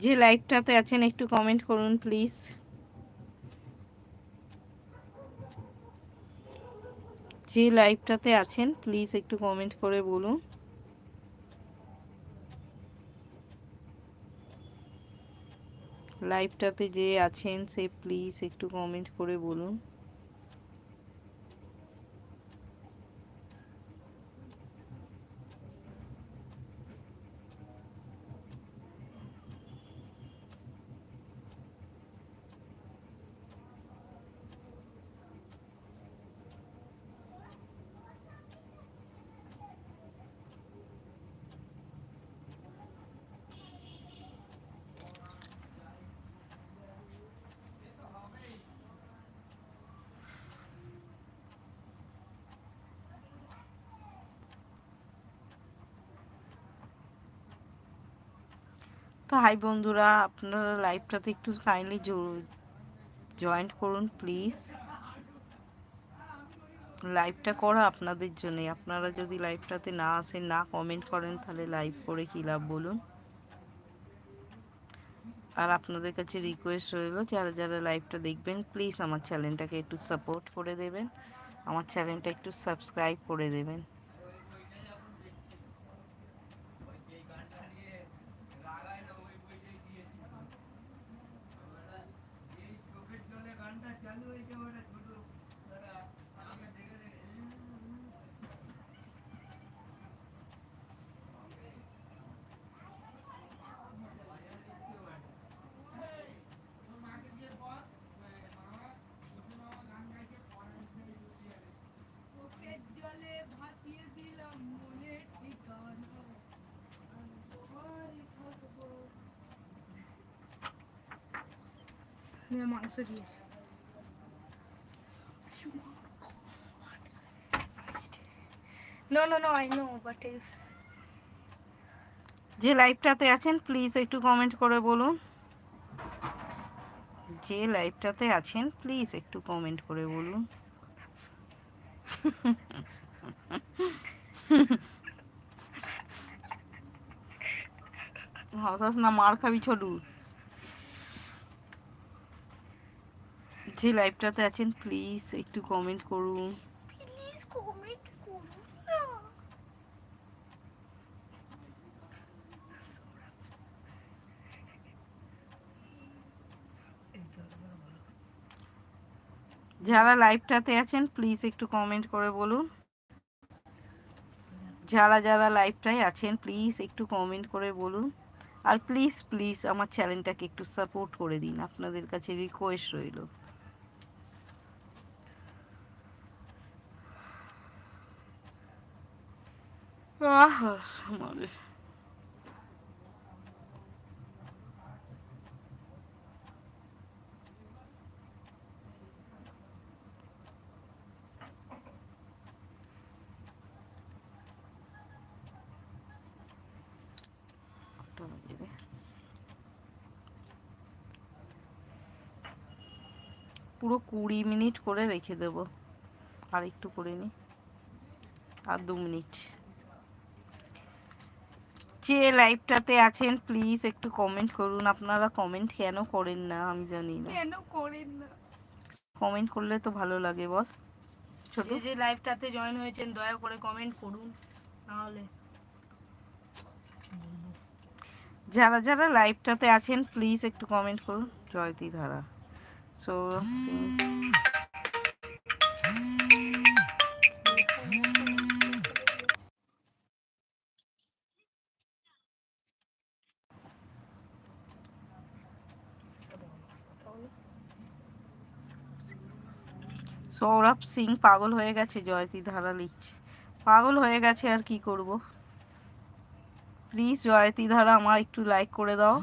যে লাইভটাতে আছেন একটু কমেন্ট করুন প্লিজ। যে লাইভটাতে আছেন প্লিজ একটু কমেন্ট করে বলুন। লাইভটাতে যে আছেন সে প্লিজ একটু কমেন্ট করে বলুন। তো হাই বন্ধুরা, আপনারা লাইভটাতে একটু কাইন্ডলি জয়েন করুন প্লিজ। লাইভটা করা আপনাদের জন্যে। আপনারা যদি লাইভটাতে না আসেন, না কমেন্ট করেন, তাহলে লাইভ করে কী লাভ বলুন। আর আপনাদের কাছে রিকোয়েস্ট রইল, যারা যারা লাইভটা দেখবেন প্লিজ আমার চ্যানেলটাকে একটু সাপোর্ট করে দেবেন, আমার চ্যানেলটা একটু সাবস্ক্রাইব করে দেবেন। মাংস দিয়েছে। No, no, no, I know, but if... যে লাইভটাতে আছেন প্লিজ একটু কমেন্ট করে বলুন। যে লাইভটাতে আছেন প্লিজ একটু কমেন্ট করে বলুন। হাসাস না, মার খাবি ছোটু। যে লাইভটাতে আছেন প্লিজ একটু কমেন্ট করুন। প্লিজ কমেন্ট করুন না। যারা লাইভটাতে আছেন প্লিজ একটু কমেন্ট করে বলুন। যারা যারা লাইভটায় আছেন প্লিজ একটু কমেন্ট করে বলুন। আর প্লিজ প্লিজ আমার চ্যানেলটাকে একটু সাপোর্ট করে দিন, আপনাদের কাছে রিকোয়েস্ট রইল। আমাদের পুরো 20 মিনিট করে রেখে দেব, আর একটু করে নি, আর 2 মিনিট। যে লাইভটাতে আছেন প্লিজ একটু কমেন্ট করুন। আপনারা কমেন্ট কেন করেন না আমি জানি না। কেন করেন না? কমেন্ট করলে তো ভালো লাগে বল ছোট। যে লাইভটাতে জয়েন হয়েছেন দয়া করে কমেন্ট করুন, নাহলে যারা যারা লাইভটাতে আছেন প্লিজ একটু কমেন্ট করুন। জয়তী ধারা, সৌরভ সিং, সৌরভ সিং পাগল হয়ে গেছে, জয়তী ধারা লিখছে। পাগল হয়ে গেছে, আর কি করব। প্লিজ জয়তী ধারা আমার একটু লাইক করে দাও।